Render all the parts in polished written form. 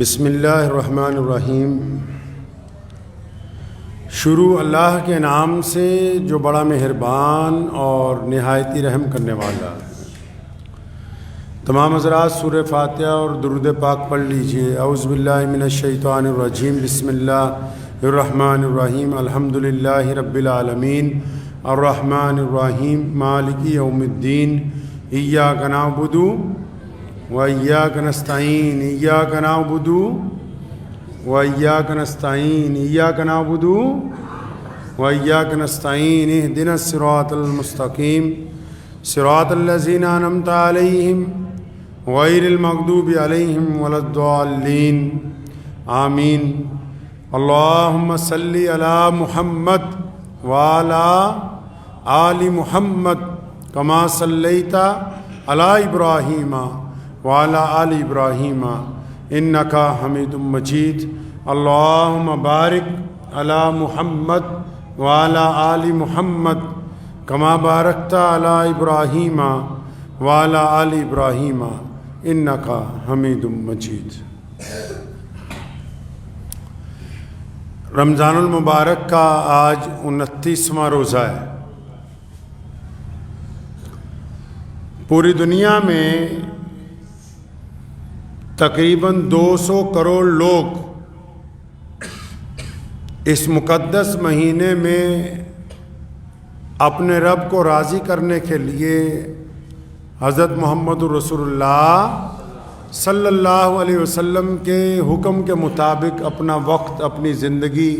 بسم اللہ الرحمن الرحیم۔ شروع اللہ کے نام سے جو بڑا مہربان اور نہایتی رحم کرنے والا ہے۔ تمام حضرات سورہ فاتحہ اور درود پاک پڑھ لیجئے۔ اعوذ باللہ من الشیطان الرجیم، بسم اللہ الرحمن الرحیم، الحمدللہ رب العالمین، الرحمن الرحیم، مالک یوم الدین، ایاک نعبد وإياك نستعين، إياك نعبد وإياك نستعين، إياك نعبد وإياك نستعين، اهدنا الصراط المستقيم صراط الذين أنعمت عليهم غير المغضوب عليهم ولا الضالين، آمين۔ اللهم صل على محمد وعلى آل محمد كما صليت على إبراهيم وعلى آل إبراهيم إنك حميد مجيد۔ اللهم بارك على محمد وعلى آل محمد كما باركت على إبراهيم وعلى آل إبراهيم إنك حميد مجيد۔ رمضان المبارک کا آج 29واں روزہ ہے۔ پوری دنیا میں تقریباً 200 کروڑ لوگ اس مقدس مہینے میں اپنے رب کو راضی کرنے کے لیے حضرت محمد رسول اللہ صلی اللہ علیہ وسلم کے حکم کے مطابق اپنا وقت، اپنی زندگی،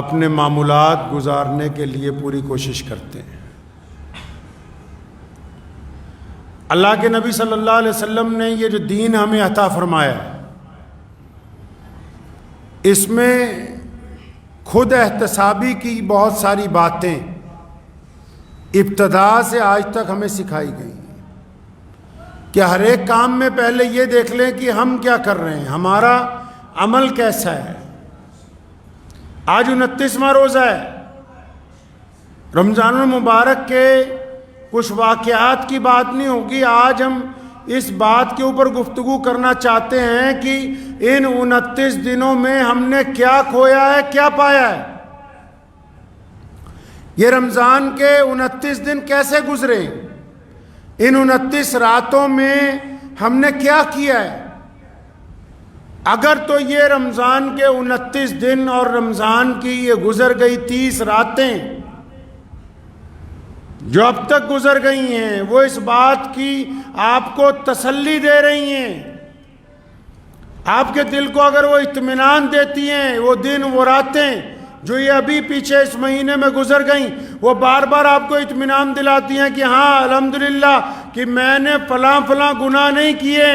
اپنے معمولات گزارنے کے لیے پوری کوشش کرتے ہیں۔ اللہ کے نبی صلی اللہ علیہ وسلم نے یہ جو دین ہمیں عطا فرمایا، اس میں خود احتسابی کی بہت ساری باتیں ابتدا سے آج تک ہمیں سکھائی گئی ہیں کہ ہر ایک کام میں پہلے یہ دیکھ لیں کہ ہم کیا کر رہے ہیں، ہمارا عمل کیسا ہے۔ آج 29واں روزہ ہے۔ رمضان المبارک کے کچھ واقعات کی بات نہیں ہوگی، آج ہم اس بات کے اوپر گفتگو کرنا چاہتے ہیں کہ ان 29 دنوں میں ہم نے کیا کھویا ہے، کیا پایا ہے۔ یہ رمضان کے 29 دن کیسے گزرے، ان 29 راتوں میں ہم نے کیا کیا ہے۔ اگر تو یہ رمضان کے 29 دن اور رمضان کی یہ گزر گئی 30 راتیں جو اب تک گزر گئی ہیں، وہ اس بات کی آپ کو تسلی دے رہی ہیں، آپ کے دل کو اگر وہ اطمینان دیتی ہیں، وہ دن وہ راتیں جو یہ ابھی پیچھے اس مہینے میں گزر گئیں، وہ بار بار آپ کو اطمینان دلاتی ہیں کہ ہاں الحمدللہ کہ میں نے فلاں فلاں گناہ نہیں کیے،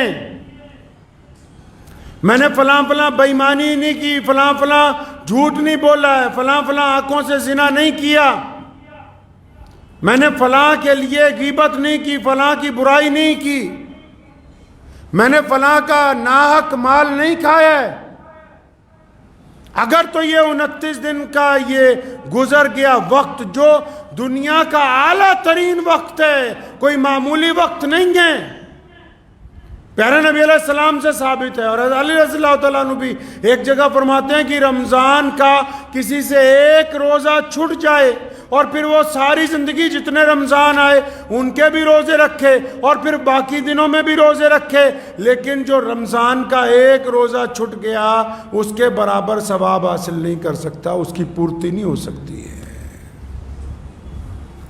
میں نے فلاں فلاں بے ایمانی نہیں کی، فلاں فلاں جھوٹ نہیں بولا ہے، فلاں فلاں آنکھوں سے زنا نہیں کیا، میں نے فلاں کے لیے غیبت نہیں کی، فلاں کی برائی نہیں کی، میں نے فلاں کا ناحق مال نہیں کھایا ہے۔ اگر تو یہ 29 دن کا یہ گزر گیا وقت جو دنیا کا اعلیٰ ترین وقت ہے، کوئی معمولی وقت نہیں ہے، پیارے نبی علیہ السلام سے ثابت ہے، اور علی رضی اللہ تعالیٰ عنہ بھی ایک جگہ فرماتے ہیں کہ رمضان کا کسی سے ایک روزہ چھٹ جائے اور پھر وہ ساری زندگی جتنے رمضان آئے ان کے بھی روزے رکھے اور پھر باقی دنوں میں بھی روزے رکھے، لیکن جو رمضان کا ایک روزہ چھٹ گیا اس کے برابر ثواب حاصل نہیں کر سکتا، اس کی پورتی نہیں ہو سکتی ہے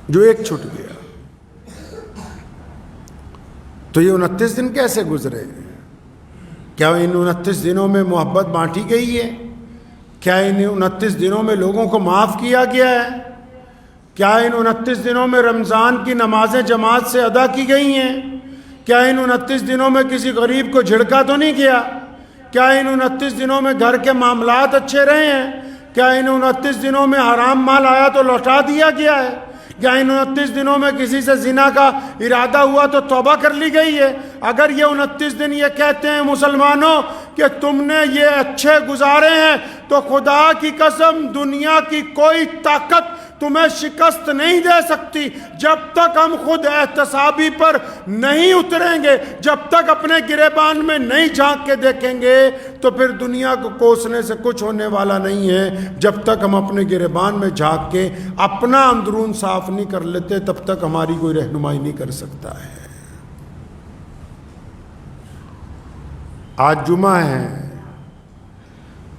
جو ایک چھٹ گیا۔ تو یہ 29 دن کیسے گزرے؟ کیا ان 29 دنوں میں محبت بانٹی گئی ہے؟ کیا ان 29 دنوں میں لوگوں کو معاف کیا گیا ہے؟ کیا ان 29 دنوں میں رمضان کی نمازیں جماعت سے ادا کی گئی ہیں؟ کیا ان 29 دنوں میں کسی غریب کو جھڑکا تو نہیں گیا؟ کیا ان 29 دنوں میں گھر کے معاملات اچھے رہے ہیں؟ کیا ان 29 دنوں میں حرام مال آیا تو لوٹا دیا گیا ہے؟ کیا ان 29 دنوں میں کسی سے زنا کا ارادہ ہوا تو توبہ کر لی گئی ہے؟ اگر یہ 29 دن یہ کہتے ہیں مسلمانوں کہ تم نے یہ اچھے گزارے ہیں تو خدا کی قسم دنیا کی کوئی طاقت تمہیں شکست نہیں دے سکتی جب تک ہم خود احتسابی پر نہیں اتریں گے، جب تک اپنے گریبان میں نہیں جھانک کے دیکھیں گے تو پھر دنیا کو کوسنے سے کچھ ہونے والا نہیں ہے۔ جب تک ہم اپنے گریبان میں جھانک کے اپنا اندرون صاف نہیں کر لیتے تب تک ہماری کوئی رہنمائی نہیں کر سکتا ہے۔ آج جمعہ ہے،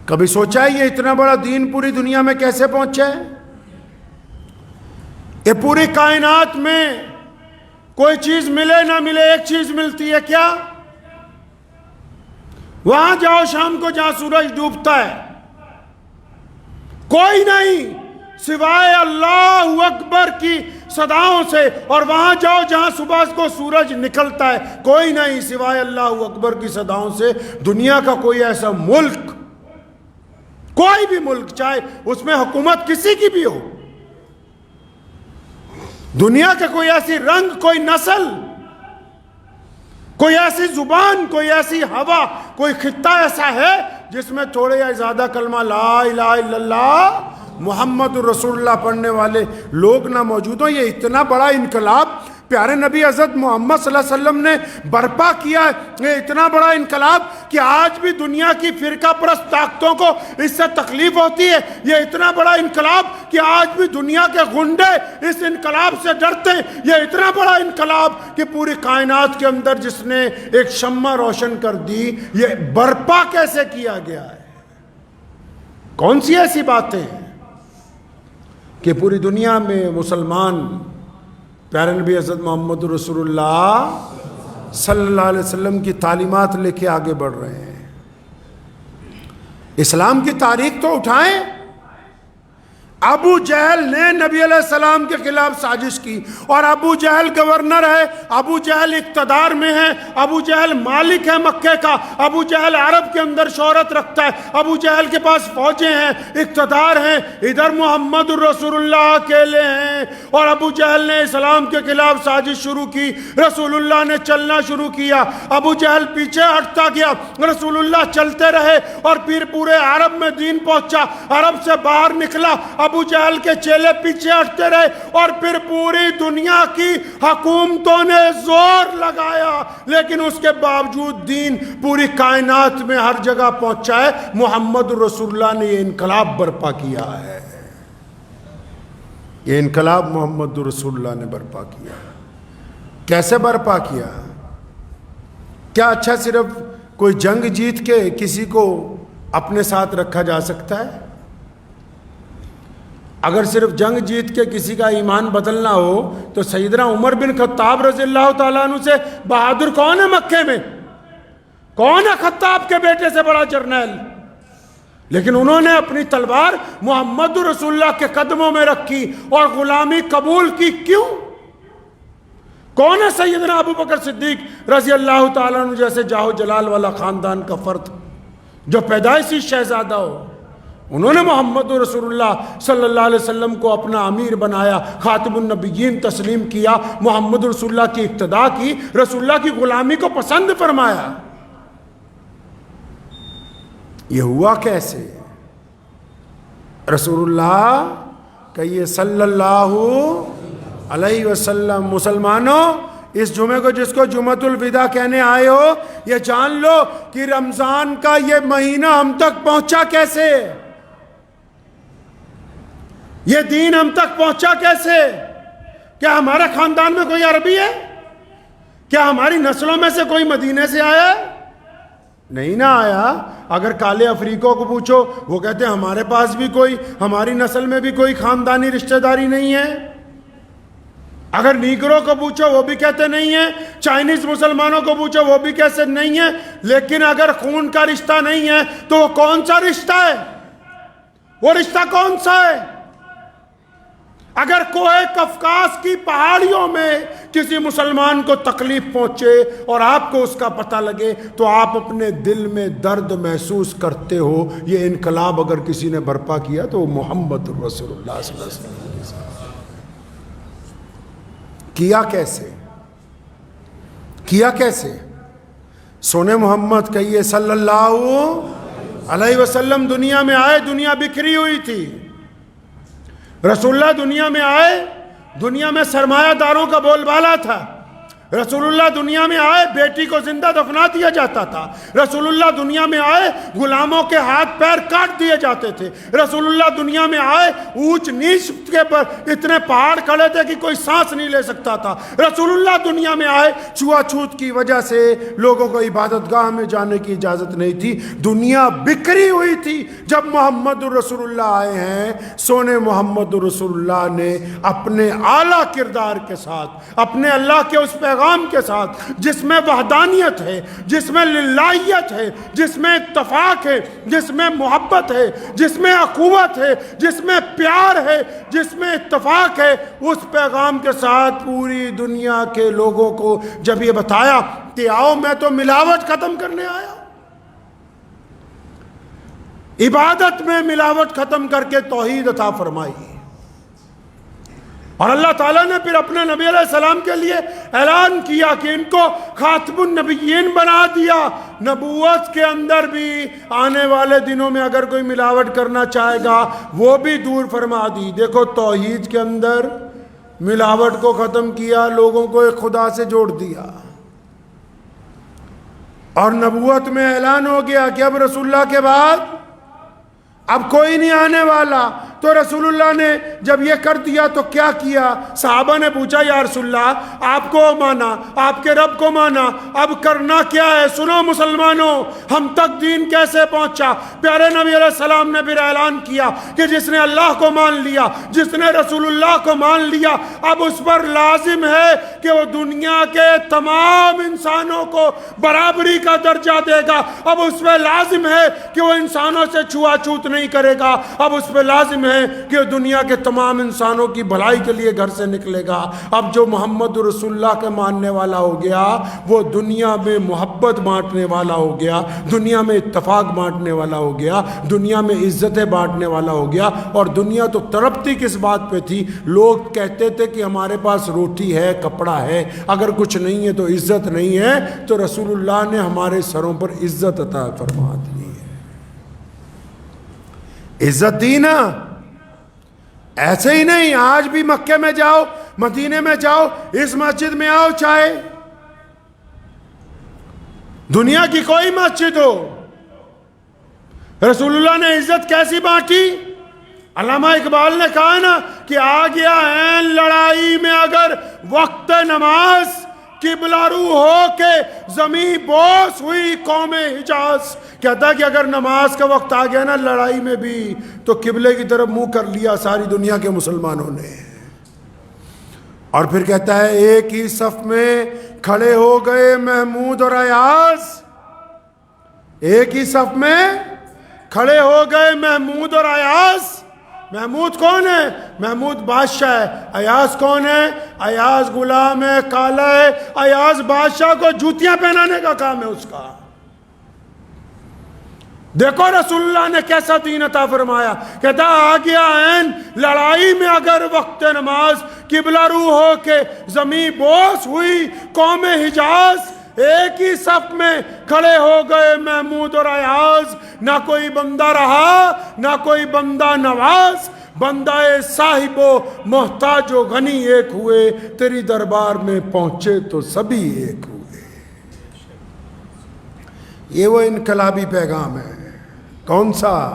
کبھی سوچا ہے یہ اتنا بڑا دین پوری دنیا میں کیسے پہنچا ہے؟ یہ پوری کائنات میں کوئی چیز ملے نہ ملے ایک چیز ملتی ہے، کیا؟ وہاں جاؤ شام کو جہاں سورج ڈوبتا ہے، کوئی نہیں سوائے اللہ اکبر کی صداؤں سے، اور وہاں جاؤ جہاں صبح کو سورج نکلتا ہے، کوئی نہیں سوائے اللہ اکبر کی صداؤں سے۔ دنیا کا کوئی ایسا ملک، کوئی بھی ملک، چاہے اس میں حکومت کسی کی بھی ہو، دنیا کا کوئی ایسی رنگ، کوئی نسل، کوئی ایسی زبان، کوئی ایسی ہوا، کوئی خطہ ایسا ہے جس میں تھوڑے یا زیادہ کلمہ لا الہ الا اللہ محمد رسول اللہ پڑھنے والے لوگ نہ موجود ہوں؟ یہ اتنا بڑا انقلاب پیارے نبی حضرت محمد صلی اللہ علیہ وسلم نے برپا کیا ہے، یہ اتنا بڑا انقلاب کہ آج بھی دنیا کی فرقہ پرست طاقتوں کو اس سے تکلیف ہوتی ہے۔ یہ اتنا بڑا انقلاب کہ آج بھی دنیا کے غنڈے اس انقلاب سے ڈرتے ہیں۔ یہ اتنا بڑا انقلاب کہ پوری کائنات کے اندر جس نے ایک شمع روشن کر دی، یہ برپا کیسے کیا گیا ہے؟ کون سی ایسی باتیں ہیں کہ پوری دنیا میں مسلمان پیارے نبی حضرت محمد رسول اللہ صلی اللہ علیہ وسلم کی تعلیمات لے کے آگے بڑھ رہے ہیں؟ اسلام کی تاریخ تو اٹھائیں۔ ابو جہل نے نبی علیہ السلام کے خلاف سازش کی، اور ابو جہل گورنر ہے، ابو جہل اقتدار میں ہے، ابو جہل مالک ہے مکے کا، ابو جہل عرب کے اندر شہرت رکھتا ہے، ابو جہل کے پاس فوجیں ہیں، اقتدار ہیں، ادھر محمد رسول اللہ اکیلے ہیں، اور ابو جہل نے اسلام کے خلاف سازش شروع کی، رسول اللہ نے چلنا شروع کیا، ابو جہل پیچھے ہٹتا گیا، رسول اللہ چلتے رہے، اور پھر پورے عرب میں دین پہنچا، عرب سے باہر نکلا، ابو جہل کے چیلے پیچھے ہٹتے رہے، اور پھر پوری دنیا کی حکومتوں نے زور لگایا، لیکن اس کے باوجود دین پوری کائنات میں ہر جگہ پہنچا ہے۔ محمد رسول اللہ نے یہ انقلاب برپا کیا ہے، یہ انقلاب محمد رسول اللہ نے برپا کیا۔ کیسے برپا کیا؟ کیا اچھا صرف کوئی جنگ جیت کے کسی کو اپنے ساتھ رکھا جا سکتا ہے؟ اگر صرف جنگ جیت کے کسی کا ایمان بدلنا ہو تو سیدنا عمر بن خطاب رضی اللہ تعالیٰ عنہ سے بہادر کون ہے مکے میں؟ کون ہے خطاب کے بیٹے سے بڑا جرنیل؟ لیکن انہوں نے اپنی تلوار محمد رسول اللہ کے قدموں میں رکھی اور غلامی قبول کی۔ کیوں؟ کون ہے سیدنا ابو بکر صدیق رضی اللہ تعالیٰ عنہ جیسے جاہ و جلال والا خاندان کا فرد جو پیدائشی شہزادہ ہو؟ انہوں نے محمد رسول اللہ صلی اللہ علیہ وسلم کو اپنا امیر بنایا، خاتم النبیین تسلیم کیا، محمد رسول اللہ کی اقتداء کی، رسول اللہ کی غلامی کو پسند فرمایا۔ یہ ہوا کیسے؟ رسول اللہ کہیے صلی اللہ علیہ وسلم۔ مسلمانوں، اس جمعے کو جس کو جمعۃ الوداع کہنے آئے ہو، یہ جان لو کہ رمضان کا یہ مہینہ ہم تک پہنچا کیسے، یہ دین ہم تک پہنچا کیسے؟ کیا ہمارے خاندان میں کوئی عربی ہے؟ کیا ہماری نسلوں میں سے کوئی مدینے سے آیا ہے؟ نہیں نہ آیا۔ اگر کالے افریقوں کو پوچھو وہ کہتے ہیں ہمارے پاس بھی کوئی، ہماری نسل میں بھی کوئی خاندانی رشتہ داری نہیں ہے۔ اگر نیگروں کو پوچھو وہ بھی کہتے نہیں ہیں، چائنیز مسلمانوں کو پوچھو وہ بھی کہتے نہیں ہیں۔ لیکن اگر خون کا رشتہ نہیں ہے تو وہ کون سا رشتہ ہے؟ وہ رشتہ کون سا ہے؟ اگر کوہ کفکاس کی پہاڑیوں میں کسی مسلمان کو تکلیف پہنچے اور آپ کو اس کا پتہ لگے تو آپ اپنے دل میں درد محسوس کرتے ہو۔ یہ انقلاب اگر کسی نے برپا کیا تو وہ محمد رسول اللہ صلی اللہ علیہ وسلم کیا۔ کیسے کیا؟ کیسے؟ سونے محمد کہیے صلی اللہ علیہ وسلم دنیا میں آئے، دنیا بکھری ہوئی تھی، رسول اللہ دنیا میں آئے، دنیا میں سرمایہ داروں کا بول بالا تھا۔ رسول اللہ دنیا میں آئے، بیٹی کو زندہ دفنا دیا جاتا تھا۔ رسول اللہ دنیا میں آئے، غلاموں کے ہاتھ پیر کاٹ دیے جاتے تھے۔ رسول اللہ دنیا میں آئے، اونچ نیچ کے پر اتنے پہاڑ کھڑے تھے کہ کوئی سانس نہیں لے سکتا تھا۔ رسول اللہ دنیا میں آئے، چھوا چھوت کی وجہ سے لوگوں کو عبادت گاہ میں جانے کی اجازت نہیں تھی۔ دنیا بکھری ہوئی تھی۔ جب محمد رسول اللہ آئے ہیں، سونے محمد رسول اللہ نے اپنے اعلیٰ کردار کے ساتھ، اپنے اللہ کے اس پیغام کے ساتھ، جس میں وحدانیت ہے، جس میں للہیت ہے، جس میں اتفاق ہے، جس میں محبت ہے، جس میں اخوت ہے، جس میں پیار ہے، جس میں اتفاق ہے، اس پیغام کے ساتھ پوری دنیا کے لوگوں کو جب یہ بتایا کہ آؤ میں تو ملاوٹ ختم کرنے آیا، عبادت میں ملاوٹ ختم کر کے توحید عطا فرمائی۔ اور اللہ تعالیٰ نے پھر اپنے نبی علیہ السلام کے لیے اعلان کیا کہ ان کو خاتم النبیین بنا دیا۔ نبوت کے اندر بھی آنے والے دنوں میں اگر کوئی ملاوٹ کرنا چاہے گا وہ بھی دور فرما دی۔ دیکھو توحید کے اندر ملاوٹ کو ختم کیا، لوگوں کو ایک خدا سے جوڑ دیا، اور نبوت میں اعلان ہو گیا کہ اب رسول اللہ کے بعد اب کوئی نہیں آنے والا۔ تو رسول اللہ نے جب یہ کر دیا تو کیا کیا؟ صحابہ نے پوچھا یا رسول اللہ آپ کو مانا، آپ کے رب کو مانا، اب کرنا کیا ہے؟ سنو مسلمانوں، ہم تک دین کیسے پہنچا؟ پیارے نبی علیہ السلام نے پھر اعلان کیا کہ جس نے اللہ کو مان لیا، جس نے رسول اللہ کو مان لیا، اب اس پر لازم ہے کہ وہ دنیا کے تمام انسانوں کو برابری کا درجہ دے گا۔ اب اس پہ لازم ہے کہ وہ انسانوں سے چھوا چھوت نہیں کرے گا۔ اب اس پہ لازم ہے کہ دنیا کے تمام انسانوں کی بھلائی کے لیے گھر سے نکلے گا۔ اب جو محمد رسول اللہ کے ماننے والا ہو گیا وہ دنیا میں محبت بانٹنے والا ہو گیا، دنیا میں اتفاق بانٹنے والا ہو گیا، دنیا میں عزتیں بانٹنے والا ہو گیا۔ اور دنیا تو تڑپتی کس بات پہ تھی؟ لوگ کہتے تھے کہ ہمارے پاس روٹی ہے، کپڑا ہے، اگر کچھ نہیں ہے تو عزت نہیں ہے۔ تو رسول اللہ نے ہمارے سروں پر عزت عطا فرما دی ہے۔ عزت دی نا، ایسے ہی نہیں۔ آج بھی مکے میں جاؤ، مدینے میں جاؤ، اس مسجد میں آؤ، چاہے دنیا کی کوئی مسجد ہو، رسول اللہ نے عزت کیسی بانٹی؟ علامہ اقبال نے کہا نا کہ آ گیا ہے لڑائی میں اگر وقت نماز، قبلہ رو ہو کے زمیں بوس ہوئی قوم حجاز۔ کہتا ہے کہ اگر نماز کا وقت آ گیا نا لڑائی میں بھی تو قبلے کی طرف منہ کر لیا ساری دنیا کے مسلمانوں نے۔ اور پھر کہتا ہے ایک ہی صف میں کھڑے ہو گئے محمود اور ایاز، ایک ہی صف میں کھڑے ہو گئے محمود اور ایاز۔ محمود کون ہے؟ محمود بادشاہ ہے۔ ایاز کون ہے؟ ایاز غلام ہے، کالا ہے۔ ایاز بادشاہ کو جوتیاں پہنانے کا کام ہے اس کا۔ دیکھو رسول اللہ نے کیسا دین عطا فرمایا۔ کہتا آ گیا عین لڑائی میں اگر وقت نماز، قبلہ رو ہو کے زمیں بوس ہوئی قوم حجاز۔ ایک ہی صف میں کھڑے ہو گئے محمود اور ایاز۔ نہ کوئی بندہ رہا، نہ کوئی بندہ نواز، بندہ صاحب و محتاج و غنی ایک ہوئے، تیری دربار میں پہنچے تو سبھی ایک ہوئے۔ یہ وہ انقلابی پیغام ہے۔ کون سا؟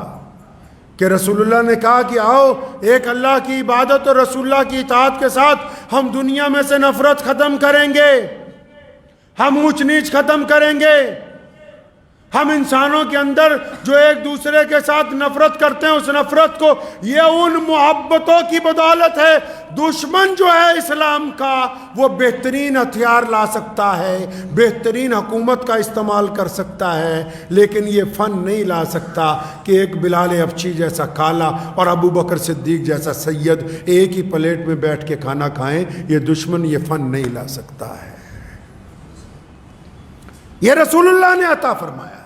کہ رسول اللہ نے کہا کہ آؤ ایک اللہ کی عبادت اور رسول اللہ کی اطاعت کے ساتھ ہم دنیا میں سے نفرت ختم کریں گے، ہم اونچ نیچ ختم کریں گے، ہم انسانوں کے اندر جو ایک دوسرے کے ساتھ نفرت کرتے ہیں اس نفرت کو، یہ ان محبتوں کی بدولت ہے۔ دشمن جو ہے اسلام کا وہ بہترین ہتھیار لا سکتا ہے، بہترین حکومت کا استعمال کر سکتا ہے، لیکن یہ فن نہیں لا سکتا کہ ایک بلال ابچی جیسا کالا اور ابو بکر صدیق جیسا سید ایک ہی پلیٹ میں بیٹھ کے کھانا کھائیں۔ یہ دشمن یہ فن نہیں لا سکتا ہے۔ یہ رسول اللہ نے عطا فرمایا۔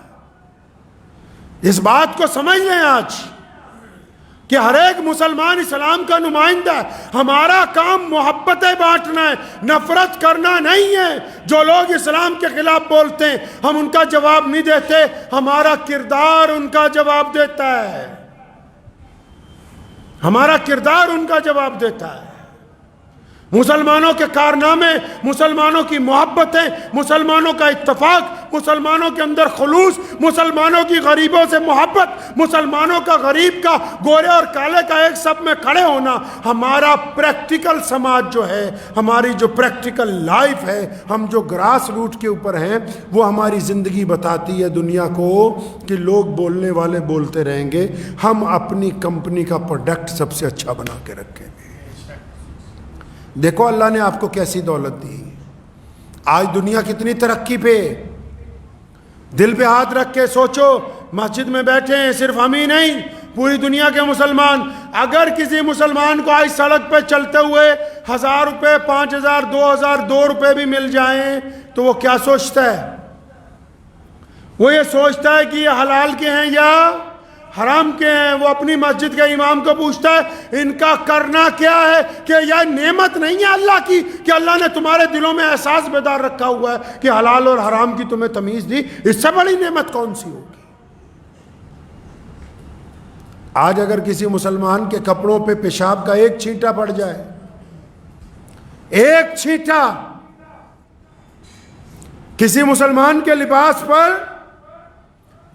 اس بات کو سمجھ لیں آج کہ ہر ایک مسلمان اسلام کا نمائندہ ہے۔ ہمارا کام محبتیں بانٹنا ہے، نفرت کرنا نہیں ہے۔ جو لوگ اسلام کے خلاف بولتے ہیں ہم ان کا جواب نہیں دیتے، ہمارا کردار ان کا جواب دیتا ہے۔ ہمارا کردار ان کا جواب دیتا ہے. مسلمانوں کے کارنامے، مسلمانوں کی محبتیں، مسلمانوں کا اتفاق، مسلمانوں کے اندر خلوص، مسلمانوں کی غریبوں سے محبت، مسلمانوں کا غریب کا، گورے اور کالے کا ایک سب میں کھڑے ہونا، ہمارا پریکٹیکل سماج جو ہے، ہماری جو پریکٹیکل لائف ہے، ہم جو گراس روٹ کے اوپر ہیں، وہ ہماری زندگی بتاتی ہے دنیا کو کہ لوگ بولنے والے بولتے رہیں گے، ہم اپنی کمپنی کا پروڈکٹ سب سے اچھا بنا کے رکھیں گے. دیکھو اللہ نے آپ کو کیسی دولت دی. آج دنیا کتنی ترقی پہ. دل پہ ہاتھ رکھ کے سوچو، مسجد میں بیٹھے ہیں صرف ہم ہی نہیں، پوری دنیا کے مسلمان. اگر کسی مسلمان کو آج سڑک پہ چلتے ہوئے 1000 روپے، 5000، 2000، 2 روپے بھی مل جائیں تو وہ کیا سوچتا ہے؟ وہ یہ سوچتا ہے کہ یہ حلال کے ہیں یا حرام کے ہیں. وہ اپنی مسجد کے امام کو پوچھتا ہے ان کا کرنا کیا ہے، کہ یہ نعمت نہیں ہے اللہ کی کہ اللہ نے تمہارے دلوں میں احساس بیدار رکھا ہوا ہے کہ حلال اور حرام کی تمہیں تمیز دی. اس سے بڑی نعمت کون سی ہوگی؟ آج اگر کسی مسلمان کے کپڑوں پہ پیشاب کا ایک چھینٹا پڑ جائے، ایک چھینٹا کسی مسلمان کے لباس پر،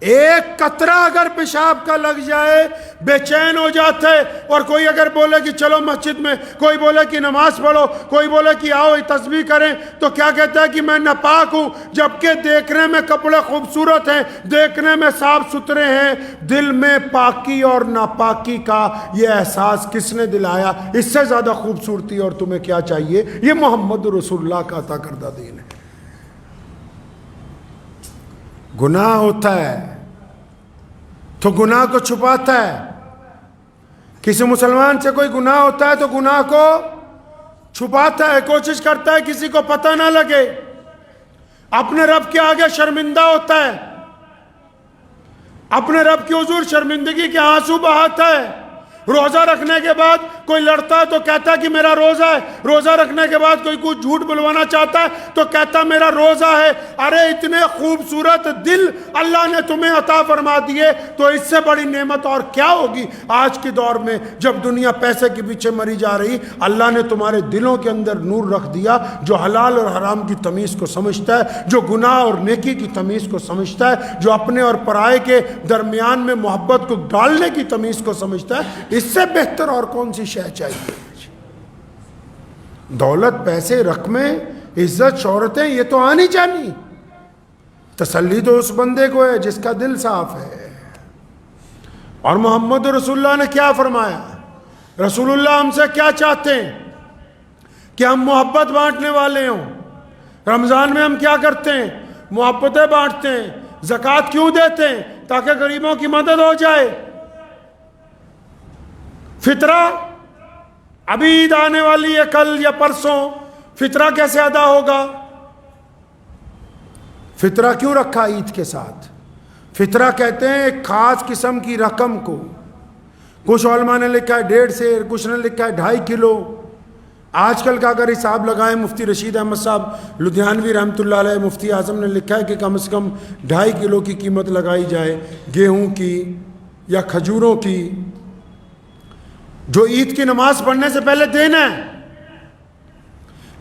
ایک قطرہ اگر پیشاب کا لگ جائے بے چین ہو جاتے. اور کوئی اگر بولے کہ چلو مسجد میں، کوئی بولے کہ نماز پڑھو، کوئی بولے کہ آؤ تسبیح کریں، تو کیا کہتا ہے کہ میں ناپاک ہوں، جبکہ دیکھنے میں کپڑے خوبصورت ہیں، دیکھنے میں صاف ستھرے ہیں. دل میں پاکی اور ناپاکی کا یہ احساس کس نے دلایا؟ اس سے زیادہ خوبصورتی اور تمہیں کیا چاہیے؟ یہ محمد رسول اللہ کا عطا کردہ دین ہے. گناہ ہوتا ہے تو گناہ کو چھپاتا ہے. کسی مسلمان سے کوئی گناہ ہوتا ہے تو گناہ کو چھپاتا ہے، کوشش کرتا ہے کسی کو پتہ نہ لگے، اپنے رب کے آگے شرمندہ ہوتا ہے، اپنے رب کی حضور شرمندگی کے آنسو بہاتا ہے. روزہ رکھنے کے بعد کوئی لڑتا ہے تو کہتا ہے کہ میرا روزہ ہے. روزہ رکھنے کے بعد کوئی کچھ جھوٹ بلوانا چاہتا ہے تو کہتا میرا روزہ ہے. ارے اتنے خوبصورت دل اللہ نے تمہیں عطا فرما دیے تو اس سے بڑی نعمت اور کیا ہوگی؟ آج کے دور میں جب دنیا پیسے کے پیچھے مری جا رہی، اللہ نے تمہارے دلوں کے اندر نور رکھ دیا، جو حلال اور حرام کی تمیز کو سمجھتا ہے، جو گناہ اور نیکی کی تمیز کو سمجھتا ہے، جو اپنے اور پرائے کے درمیان میں محبت کو ڈالنے کی تمیز کو سمجھتا ہے. اس سے بہتر اور کون سی شے چاہیے؟ دولت، پیسے، رقمیں، عزت، شہرتیں یہ تو آنی جانی. تسلی تو اس بندے کو ہے جس کا دل صاف ہے. اور محمد رسول اللہ نے کیا فرمایا؟ رسول اللہ ہم سے کیا چاہتے ہیں؟ کہ ہم محبت بانٹنے والے ہوں. رمضان میں ہم کیا کرتے ہیں؟ محبتیں بانٹتے ہیں. زکوٰۃ کیوں دیتے ہیں؟ تاکہ غریبوں کی مدد ہو جائے. فطرہ، ابھی عید آنے والی ہے کل یا پرسوں، فطرہ کیسے ادا ہوگا؟ فطرہ کیوں رکھا عید کے ساتھ؟ فطرہ کہتے ہیں ایک خاص قسم کی رقم کو. کچھ علماء نے لکھا ہے 1.5 سیر، کچھ نے لکھا ہے 2.5 کلو. آج کل کا اگر حساب لگائیں، مفتی رشید احمد صاحب لدھیانوی رحمۃ اللہ علیہ، مفتی اعظم نے لکھا ہے کہ کم سے کم 2.5 کلو کی قیمت لگائی جائے گیہوں کی یا کھجوروں کی، جو عید کی نماز پڑھنے سے پہلے دینا ہے.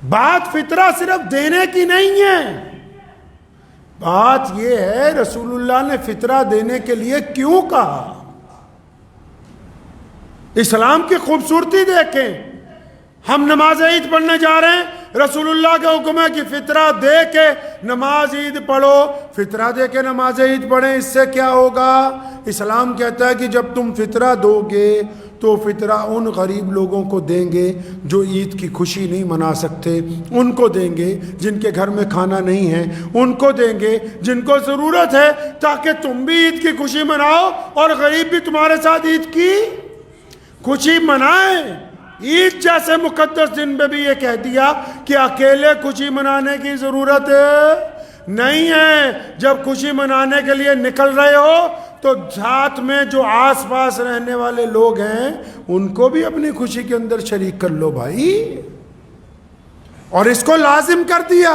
بات فطرہ صرف دینے کی نہیں ہے، بات یہ ہے رسول اللہ نے فطرہ دینے کے لیے کیوں کہا. اسلام کی خوبصورتی دیکھیں. ہم نماز عید پڑھنے جا رہے ہیں، رسول اللہ کا حکم ہے کہ فطرہ دے کے نماز عید پڑھو. فطرہ دے کے نماز عید پڑھیں، اس سے کیا ہوگا؟ اسلام کہتا ہے کہ جب تم فطرہ دو گے تو فطرہ ان غریب لوگوں کو دیں گے جو عید کی خوشی نہیں منا سکتے، ان کو دیں گے جن کے گھر میں کھانا نہیں ہے، ان کو دیں گے جن کو ضرورت ہے، تاکہ تم بھی عید کی خوشی مناؤ اور غریب بھی تمہارے ساتھ عید کی خوشی منائیں. عید جیسے مقدس دن میں بھی یہ کہہ دیا کہ اکیلے خوشی منانے کی ضرورت نہیں ہے. جب خوشی منانے کے لیے نکل رہے ہو تو ساتھ میں جو آس پاس رہنے والے لوگ ہیں ان کو بھی اپنی خوشی کے اندر شریک کر لو بھائی. اور اس کو لازم کر دیا.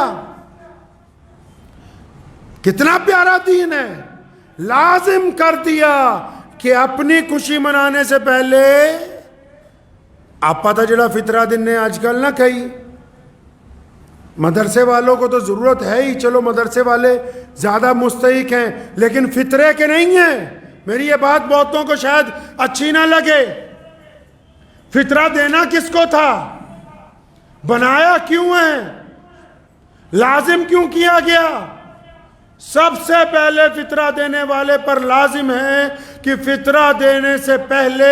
کتنا پیارا دین ہے. لازم کر دیا کہ اپنی خوشی منانے سے پہلے آپ پتہ جڑا فطرہ دن نے آج کل نہ کہی مدرسے والوں کو تو ضرورت ہے ہی، چلو مدرسے والے زیادہ مستحق ہیں، لیکن فطرے کے نہیں ہیں۔ میری یہ بات بہتوں کو شاید اچھی نہ لگے، فطرہ دینا کس کو تھا؟ بنایا کیوں ہے؟ لازم کیوں کیا گیا؟ سب سے پہلے فطرہ دینے والے پر لازم ہے کہ فطرہ دینے سے پہلے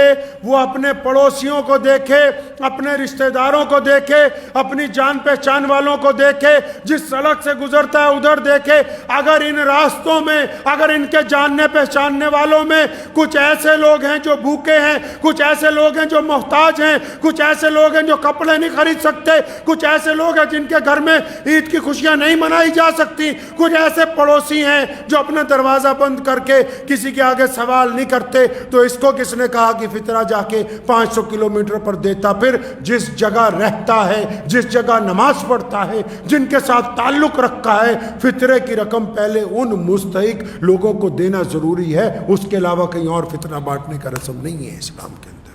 وہ اپنے پڑوسیوں کو دیکھے، اپنے رشتہ داروں کو دیکھے، اپنی جان پہچان والوں کو دیکھے، جس سڑک سے گزرتا ہے ادھر دیکھے۔ اگر ان راستوں میں، اگر ان کے جاننے پہچاننے والوں میں کچھ ایسے لوگ ہیں جو بھوکے ہیں، کچھ ایسے لوگ ہیں جو محتاج ہیں، کچھ ایسے لوگ ہیں جو کپڑے نہیں خرید سکتے، کچھ ایسے لوگ ہیں جن کے گھر میں عید کی خوشیاں نہیں منائی جا سکتی، کچھ ایسے پڑوسی ہیں جو اپنا دروازہ بند کر کے کسی کے آگے سوال نہیں کرتے، تو اس کو کس نے کہا کہ فطرہ جا کے 500 کلومیٹر پر دیتا؟ پھر جس جگہ رہتا ہے، جس جگہ نماز پڑھتا ہے، جن کے ساتھ تعلق رکھا ہے، فطرے کی رقم پہلے ان مستحق لوگوں کو دینا ضروری ہے، اس کے علاوہ کہیں اور فطرہ بانٹنے کا رسم نہیں ہے اسلام کے اندر۔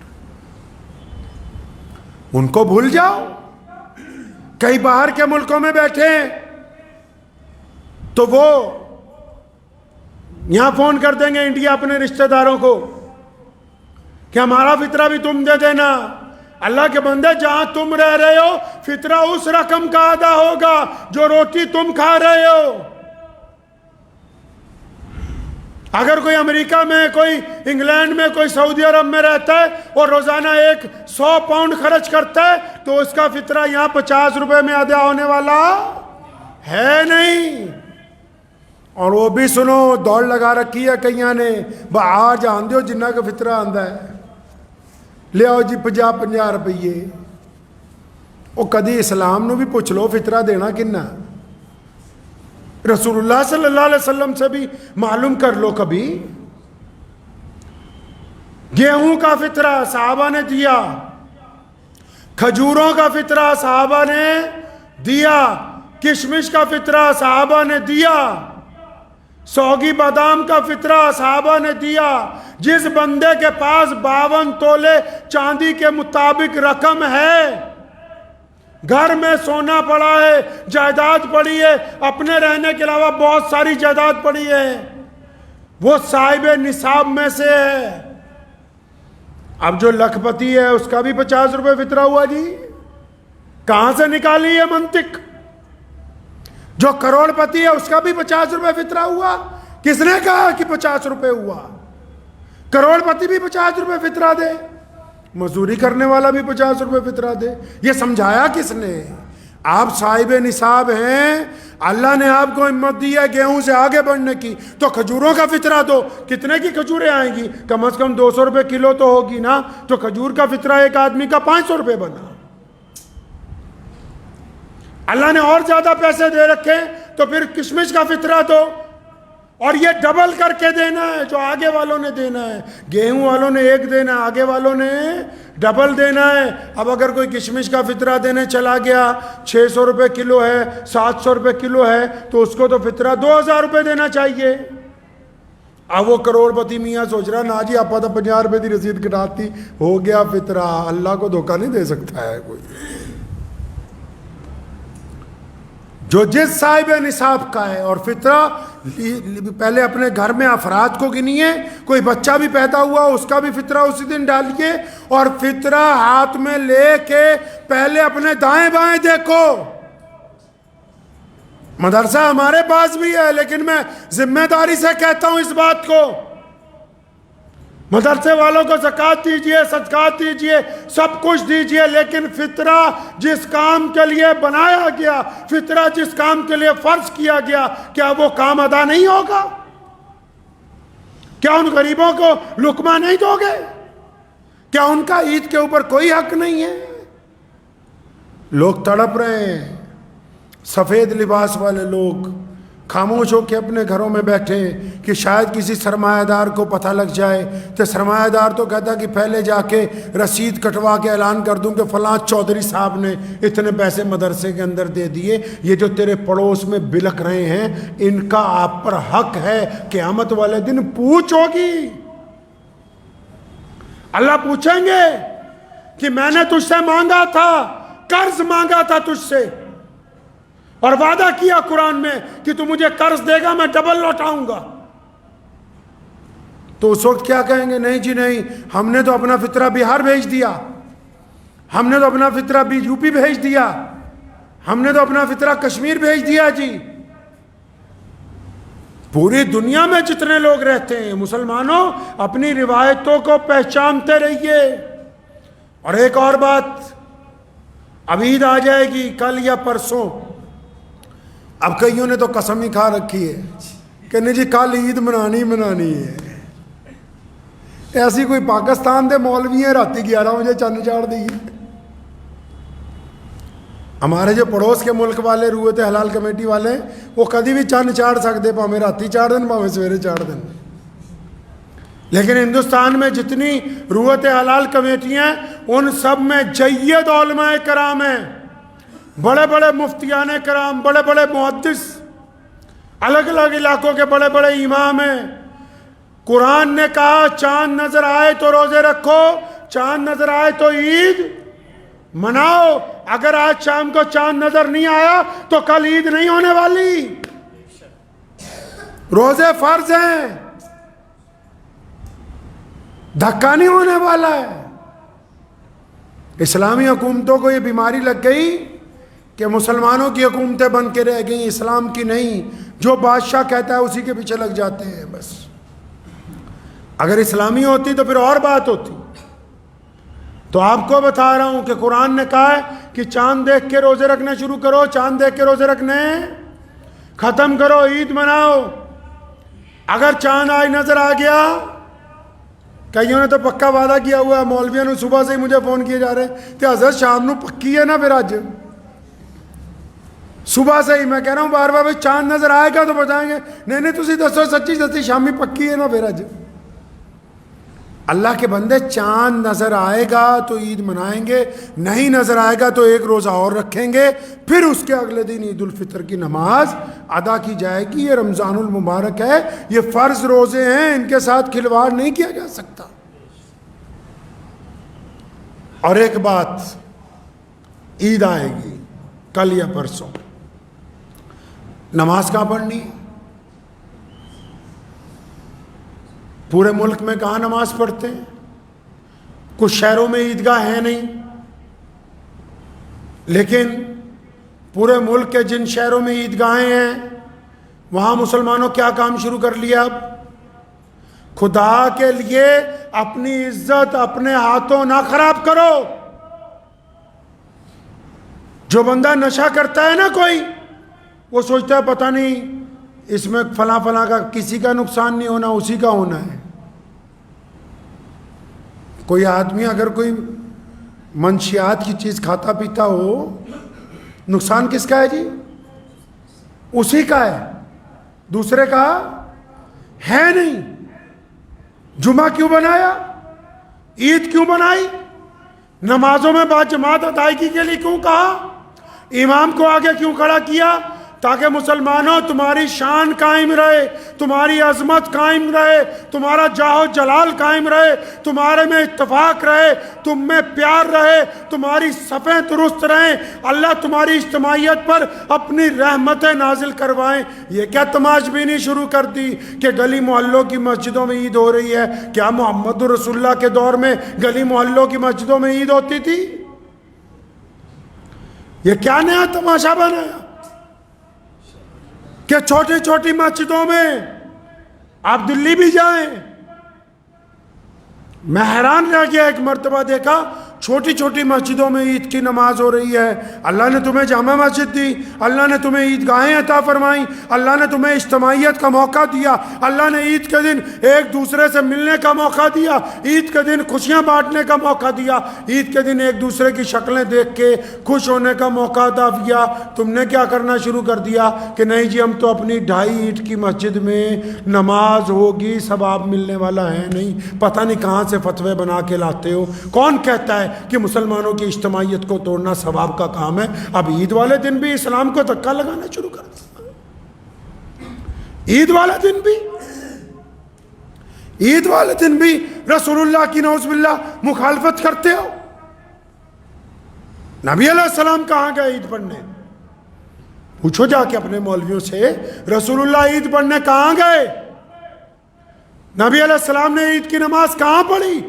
ان کو بھول جاؤ۔ کئی باہر کے ملکوں میں بیٹھے ہیں تو وہ یہاں فون کر دیں گے انڈیا اپنے رشتہ داروں کو کہ ہمارا فطرہ بھی تم دے دینا۔ اللہ کے بندے، جہاں تم رہ رہے ہو فطرہ اس رقم کا ادا ہوگا جو روٹی تم کھا رہے ہو۔ اگر کوئی امریکہ میں، کوئی انگلینڈ میں، کوئی سعودی عرب میں رہتا ہے اور روزانہ 100 پاؤنڈ خرچ کرتا ہے تو اس کا فطرہ یہاں 50 روپے میں ادا ہونے والا ہے نہیں۔ اور وہ بھی سنو، دوڑ لگا رکھی ہے کئیاں نے، آ جان دیو جنہ کا فطرہ آندا ہے، لے آؤ جی 50 روپیے۔ وہ کدی اسلام نو بھی پوچھ لو فطرہ دینا کنا؟ رسول اللہ صلی اللہ علیہ وسلم سے بھی معلوم کر لو کبھی۔ گیہوں کا فطرہ صحابہ نے دیا، کھجوروں کا فطرہ صحابہ نے دیا، کشمش کا فطرہ صحابہ نے دیا، سوگی بادام کا فطرہ صحابہ نے دیا۔ جس بندے کے پاس 52 تولے چاندی کے مطابق رقم ہے، گھر میں سونا پڑا ہے، جائیداد پڑی ہے، اپنے رہنے کے علاوہ بہت ساری جائیداد پڑی ہے، وہ صاحب نصاب میں سے ہے۔ اب جو لکھ پتی ہے اس کا بھی 50 روپے فطرہ ہوا جی؟ کہاں سے نکالی یہ منطق؟ جو کروڑ پتی ہے اس کا بھی 50 روپے فطرہ ہوا؟ کس نے کہا کہ 50 روپے ہوا؟ کروڑ پتی بھی 50 روپے فطرہ دے، مزدوری کرنے والا بھی 50 روپے فطرہ دے؟ یہ سمجھایا کس نے؟ آپ صاحب نصاب ہیں، اللہ نے آپ کو ہمت دی ہے گیہوں سے آگے بڑھنے کی، تو کھجوروں کا فطرہ دو۔ کتنے کی کھجوریں آئیں گی؟ کم از کم 200 روپے کلو تو ہوگی نا، تو کھجور کا فطرہ ایک آدمی کا 500 روپے بنا۔ اللہ نے اور زیادہ پیسے دے رکھے تو پھر کشمش کا فطرہ دو، اور یہ ڈبل کر کے دینا ہے جو آگے والوں نے دینا ہے۔ گیہوں والوں نے ایک دینا ہے، آگے والوں نے ڈبل دینا ہے۔ اب اگر کوئی کشمش کا فطرہ دینے چلا گیا، 600 روپے کلو ہے، 700 روپے کلو ہے، تو اس کو تو فطرہ 2000 روپے دینا چاہیے۔ اب وہ کروڑ پتی میاں سوچ رہا نا جی آپ تو 50 روپے دی رسید کٹاتی، ہو گیا فطرہ۔ اللہ کو دھوکہ نہیں دے سکتا ہے کوئی۔ جو جس صاحب نصاب کا ہے، اور فطرہ پہلے اپنے گھر میں افراد کو گنیے، کوئی بچہ بھی پیدا ہوا اس کا بھی فطرہ اسی دن ڈالیے، اور فطرہ ہاتھ میں لے کے پہلے اپنے دائیں بائیں دیکھو۔ مدرسہ ہمارے پاس بھی ہے، لیکن میں ذمہ داری سے کہتا ہوں اس بات کو، مدرسے والوں کو زکوٰۃ دیجئے، صدقات دیجئے، سب کچھ دیجئے، لیکن فطرہ جس کام کے لیے بنایا گیا، فطرہ جس کام کے لیے فرض کیا گیا، کیا وہ کام ادا نہیں ہوگا؟ کیا ان غریبوں کو لقمہ نہیں دو گے؟ کیا ان کا عید کے اوپر کوئی حق نہیں ہے؟ لوگ تڑپ رہے ہیں، سفید لباس والے لوگ خاموش ہو کے اپنے گھروں میں بیٹھے کہ شاید کسی سرمایہ دار کو پتہ لگ جائے، تو سرمایہ دار تو کہتا کہ پہلے جا کے رسید کٹوا کے اعلان کر دوں کہ فلاں چودھری صاحب نے اتنے پیسے مدرسے کے اندر دے دیے۔ یہ جو تیرے پڑوس میں بلک رہے ہیں ان کا آپ پر حق ہے، قیامت والے دن پوچھ ہوگی، اللہ پوچھیں گے کہ میں نے تجھ سے مانگا تھا، قرض مانگا تھا تجھ سے، اور وعدہ کیا قرآن میں کہ تو مجھے قرض دے گا میں ڈبل لوٹاؤں گا، تو اس وقت کیا کہیں گے؟ نہیں جی نہیں، ہم نے تو اپنا فطرہ بہار بھیج دیا، ہم نے تو اپنا فطرہ بھی یو پی بھیج دیا، ہم نے تو اپنا فطرہ کشمیر بھیج دیا جی۔ پوری دنیا میں جتنے لوگ رہتے ہیں مسلمانوں، اپنی روایتوں کو پہچانتے رہیے۔ اور ایک اور بات، اب عید آ جائے گی کل یا پرسوں، اب کئیوں نے تو قسم ہی کھا رکھی ہے کہ نہیں جی کل عید منانی ہے۔ ایسی کوئی پاکستان دے مولوی ہیں راتی 11 بجے چند چاڑ دی۔ ہمارے جو پڑوس کے ملک والے روحت حلال کمیٹی والے ہیں، وہ کدی بھی چند چاڑ سکتے، پاویں راتی چاڑ دن پاویں سویرے چاڑ دن۔ لیکن ہندوستان میں جتنی روحت حلال کمیٹیاں ہیں، ان سب میں جید علماء کرام ہیں، بڑے بڑے مفتیان کرام، بڑے بڑے محدث، الگ الگ علاقوں کے بڑے بڑے امام ہیں۔ قرآن نے کہا چاند نظر آئے تو روزے رکھو، چاند نظر آئے تو عید مناؤ۔ اگر آج شام کو چاند نظر نہیں آیا تو کل عید نہیں ہونے والی، روزے فرض ہیں، دھکا نہیں ہونے والا ہے۔ اسلامی حکومتوں کو یہ بیماری لگ گئی کہ مسلمانوں کی حکومتیں بن کے رہ گئیں، اسلام کی نہیں، جو بادشاہ کہتا ہے اسی کے پیچھے لگ جاتے ہیں بس۔ اگر اسلامی ہوتی تو پھر اور بات ہوتی۔ تو آپ کو بتا رہا ہوں کہ قرآن نے کہا ہے کہ چاند دیکھ کے روزے رکھنا شروع کرو، چاند دیکھ کے روزے رکھنے ختم کرو، عید مناؤ۔ اگر چاند آج نظر آ گیا، کئیوں نے تو پکا وعدہ کیا ہوا ہے، مولویوں نے صبح سے ہی مجھے فون کیے جا رہے ہیں کہ حضرت شام نو پکی ہے نا، پھر آج صبح سے ہی میں کہہ رہا ہوں بار بار چاند نظر آئے گا تو بتائیں گے، نہیں تسی دسو سچی شامی پکی ہے نا پھر آج۔ اللہ کے بندے، چاند نظر آئے گا تو عید منائیں گے، نہیں نظر آئے گا تو ایک روزہ اور رکھیں گے، پھر اس کے اگلے دن عید الفطر کی نماز ادا کی جائے گی۔ یہ رمضان المبارک ہے، یہ فرض روزے ہیں، ان کے ساتھ کھلواڑ نہیں کیا جا سکتا۔ اور ایک بات، عید آئے گی کل یا پرسوں، نماز کہاں پڑھنی ہے؟ پورے ملک میں کہاں نماز پڑھتے ہیں؟ کچھ شہروں میں عیدگاہ ہے نہیں، لیکن پورے ملک کے جن شہروں میں عیدگاہیں ہیں وہاں مسلمانوں کیا کام شروع کر لیا؟ اب خدا کے لیے اپنی عزت اپنے ہاتھوں نہ خراب کرو۔ جو بندہ نشہ کرتا ہے نا کوئی، وہ سوچتا ہے پتہ نہیں اس میں فلاں فلاں کا کسی کا نقصان نہیں ہونا، اسی کا ہونا ہے۔ کوئی آدمی اگر کوئی منشیات کی چیز کھاتا پیتا ہو، نقصان کس کا ہے جی؟ اسی کا ہے، دوسرے کا ہے نہیں۔ جمعہ کیوں بنایا؟ عید کیوں بنائی؟ نمازوں میں با جماعت ادائیگی کے لیے کیوں کہا؟ امام کو آگے کیوں کھڑا کیا؟ تاکہ مسلمانوں تمہاری شان قائم رہے، تمہاری عظمت قائم رہے، تمہارا جاہ و جلال قائم رہے، تمہارے میں اتفاق رہے، تم میں پیار رہے، تمہاری صفیں درست رہیں، اللہ تمہاری اجتماعیت پر اپنی رحمتیں نازل کروائیں۔ یہ کیا تماش بینی شروع کر دی کہ گلی محلوں کی مسجدوں میں عید ہو رہی ہے؟ کیا محمد رسول اللہ کے دور میں گلی محلوں کی مسجدوں میں عید ہوتی تھی؟ یہ کیا نیا تماشا بنایا کہ چھوٹی چھوٹی مسجدوں میں؟ آپ دلی بھی جائیں، میں حیران رہ گیا، ایک مرتبہ دیکھا چھوٹی چھوٹی مسجدوں میں عید کی نماز ہو رہی ہے۔ اللہ نے تمہیں جامع مسجد دی، اللہ نے تمہیں عیدگاہیں عطا فرمائیں، اللہ نے تمہیں اجتماعیت کا موقع دیا، اللہ نے عید کے دن ایک دوسرے سے ملنے کا موقع دیا، عید کے دن خوشیاں بانٹنے کا موقع دیا، عید کے دن ایک دوسرے کی شکلیں دیکھ کے خوش ہونے کا موقع عطا کیا۔ تم نے کیا کرنا شروع کر دیا کہ نہیں جی ہم تو اپنی 2.5 اینٹ کی مسجد میں نماز ہوگی، ثواب ملنے والا ہے نہیں۔ پتہ نہیں کہاں سے فتوے بنا کے لاتے ہو۔ کون کہتا ہے کہ مسلمانوں کی اجتماعیت کو توڑنا ثواب کا کام ہے؟ اب عید والے دن بھی اسلام کو دھکا لگانا شروع کر دیا۔ عید والے دن بھی رسول اللہ کی نعوذ باللہ مخالفت کرتے ہو۔ نبی علیہ السلام کہاں گئے عید پڑھنے؟ پوچھو جا کے اپنے مولویوں سے، رسول اللہ عید پڑھنے کہاں گئے؟ نبی علیہ السلام نے عید کی نماز کہاں پڑھی؟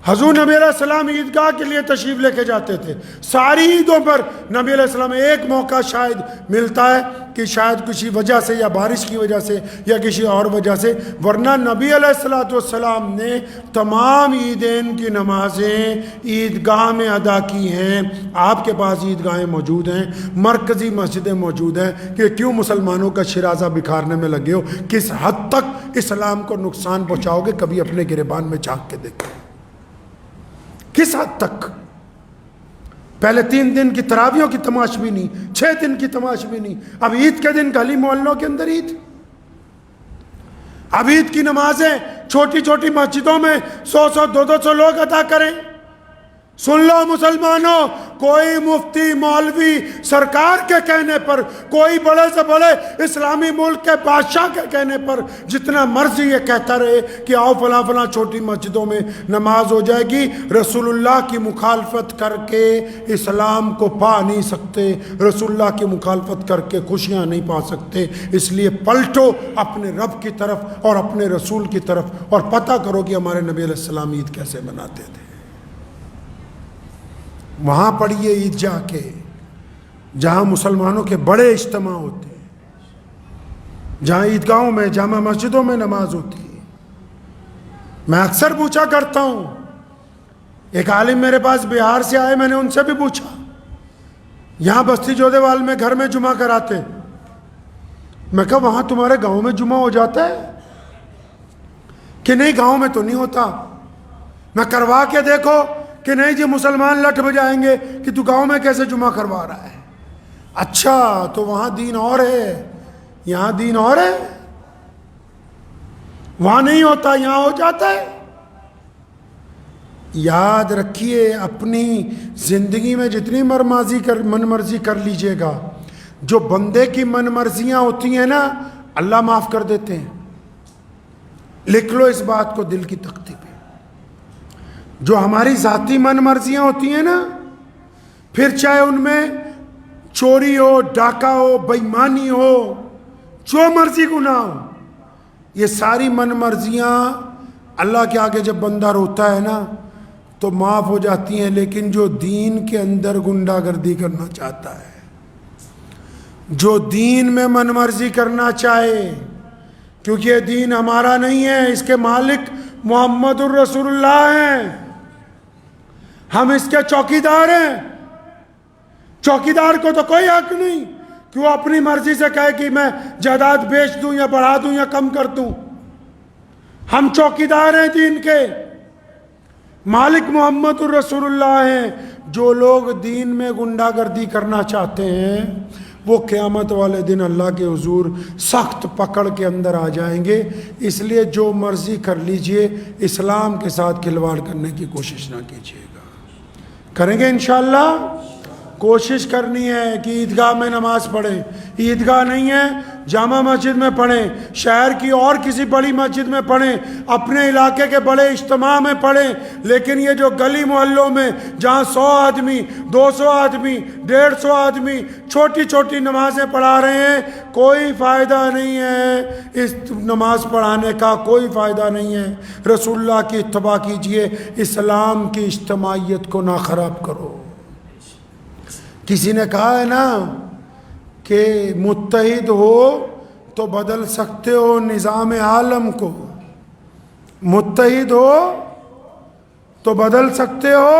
حضور نبی علیہ السلام عیدگاہ کے لیے تشریف لے کے جاتے تھے. ساری عیدوں پر نبی علیہ السلام ایک موقع شاید ملتا ہے کہ شاید کسی وجہ سے یا بارش کی وجہ سے یا کسی اور وجہ سے، ورنہ نبی علیہ السلام نے تمام عیدین کی نمازیں عیدگاہ میں ادا کی ہیں. آپ کے پاس عیدگاہیں موجود ہیں، مرکزی مسجدیں موجود ہیں، کہ کیوں مسلمانوں کا شرازہ بکھارنے میں لگے ہو؟ کس حد تک اسلام کو نقصان پہنچاؤ گے؟ کبھی اپنے گریبان میں جھانک کے دیکھو کس حد تک. پہلے 3 دن کی تراویحوں کی تماشبینی، 6 دن کی تماشبینی، اب عید کے دن گلی محلوں کے اندر عید. اب عید کی نمازیں چھوٹی چھوٹی مسجدوں میں 100 200 لوگ ادا کریں. سن لو مسلمانوں، کوئی مفتی مولوی سرکار کے کہنے پر، کوئی بڑے سے بڑے اسلامی ملک کے بادشاہ کے کہنے پر جتنا مرضی یہ کہتا رہے کہ آؤ فلاں فلاں چھوٹی مسجدوں میں نماز ہو جائے گی، رسول اللہ کی مخالفت کر کے اسلام کو پا نہیں سکتے، رسول اللہ کی مخالفت کر کے خوشیاں نہیں پا سکتے. اس لیے پلٹو اپنے رب کی طرف اور اپنے رسول کی طرف اور پتہ کرو کہ ہمارے نبی علیہ السلام عید کیسے مناتے تھے. وہاں پڑھیے عید جا کے جہاں مسلمانوں کے بڑے اجتماع ہوتے ہیں، جہاں عیدگاہوں میں جامع مسجدوں میں نماز ہوتی ہے. میں اکثر پوچھا کرتا ہوں، ایک عالم میرے پاس بہار سے آئے، میں نے ان سے بھی پوچھا، یہاں بستی جودےوال میں گھر میں جمعہ کراتے، میں کہا وہاں تمہارے گاؤں میں جمعہ ہو جاتا ہے؟ کہ نہیں گاؤں میں تو نہیں ہوتا. میں کروا کے دیکھو کہ نہیں جی مسلمان لٹ بجائیں گے کہ تو گاؤں میں کیسے جمعہ کروا رہا ہے. اچھا تو وہاں دین اور ہے، یہاں دین اور ہے. وہاں نہیں ہوتا، یہاں ہو جاتا ہے. یاد رکھیے اپنی زندگی میں جتنی من مرضی کر لیجئے گا، جو بندے کی من مرضیاں ہوتی ہیں نا اللہ معاف کر دیتے ہیں. لکھ لو اس بات کو دل کی تختی پہ. جو ہماری ذاتی من مرضیاں ہوتی ہیں نا، پھر چاہے ان میں چوری ہو، ڈاکہ ہو، بے ایمانی ہو، جو مرضی گناہ ہو، یہ ساری من مرضیاں اللہ کے آگے جب بندہ روتا ہے نا تو معاف ہو جاتی ہیں. لیکن جو دین کے اندر گنڈا گردی کرنا چاہتا ہے، جو دین میں من مرضی کرنا چاہے، کیونکہ یہ دین ہمارا نہیں ہے، اس کے مالک محمد الرسول اللہ ہیں، ہم اس کے چوکیدار ہیں. چوکیدار کو تو کوئی حق نہیں کہ وہ اپنی مرضی سے کہے کہ میں جائیداد بیچ دوں یا بڑھا دوں یا کم کر دوں. ہم چوکیدار ہیں دین کے، مالک محمد الرسول اللہ ہیں. جو لوگ دین میں گنڈا گردی کرنا چاہتے ہیں وہ قیامت والے دن اللہ کے حضور سخت پکڑ کے اندر آ جائیں گے. اس لیے جو مرضی کر لیجئے، اسلام کے ساتھ کھلواڑ کرنے کی کوشش نہ کیجیے گا. کریں گے انشاءاللہ. کوشش کرنی ہے کہ عیدگاہ میں نماز پڑھیں. عیدگاہ نہیں ہے جامع مسجد میں پڑھیں، شہر کی اور کسی بڑی مسجد میں پڑھیں، اپنے علاقے کے بڑے اجتماع میں پڑھیں. لیکن یہ جو گلی محلوں میں جہاں 100 آدمی 200 آدمی 150 آدمی چھوٹی چھوٹی نمازیں پڑھا رہے ہیں، کوئی فائدہ نہیں ہے. اس نماز پڑھانے کا کوئی فائدہ نہیں ہے. رسول اللہ کی اتباع کیجئے، اسلام کی اجتماعیت کو نہ خراب کرو. کسی نے کہا ہے نا کہ متحد ہو تو بدل سکتے ہو نظام عالم کو، متحد ہو تو بدل سکتے ہو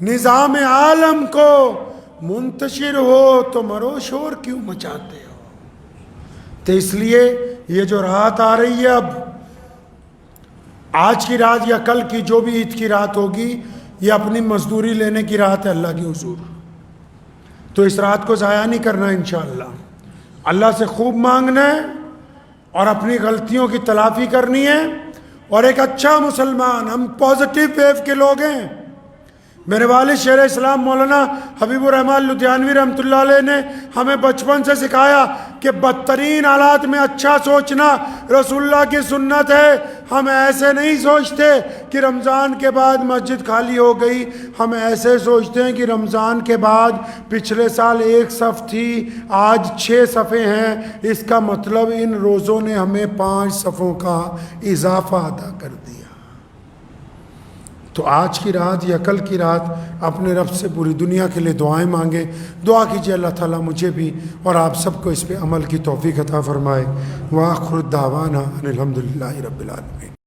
نظام عالم کو، منتشر ہو تو مرو شور کیوں مچاتے ہو. تو اس لیے یہ جو رات آ رہی ہے، اب آج کی رات یا کل کی جو بھی عید کی رات ہوگی، یہ اپنی مزدوری لینے کی رات ہے اللہ کی حضور. تو اس رات کو ضائع نہیں کرنا. انشاءاللہ اللہ سے خوب مانگنا ہے اور اپنی غلطیوں کی تلافی کرنی ہے. اور ایک اچھا مسلمان، ہم پازیٹیو ویو کے لوگ ہیں. میرے والد شیخ اسلام مولانا حبیب الرحمن لدھیانوی رحمۃ اللہ علیہ نے ہمیں بچپن سے سکھایا کہ بدترین حالات میں اچھا سوچنا رسول اللہ کی سنت ہے. ہم ایسے نہیں سوچتے کہ رمضان کے بعد مسجد خالی ہو گئی، ہم ایسے سوچتے ہیں کہ رمضان کے بعد پچھلے سال 1 صف تھی، آج 6 صفیں ہیں، اس کا مطلب ان روزوں نے ہمیں 5 صفوں کا اضافہ ادا کر دیا۔ تو آج کی رات یا کل کی رات اپنے رب سے پوری دنیا کے لیے دعائیں مانگیں، دعا کیجیے اللہ تعالیٰ مجھے بھی اور آپ سب کو اس پہ عمل کی توفیق عطا فرمائے۔ وآخر دعوانا ان الحمد للہ رب العالمین۔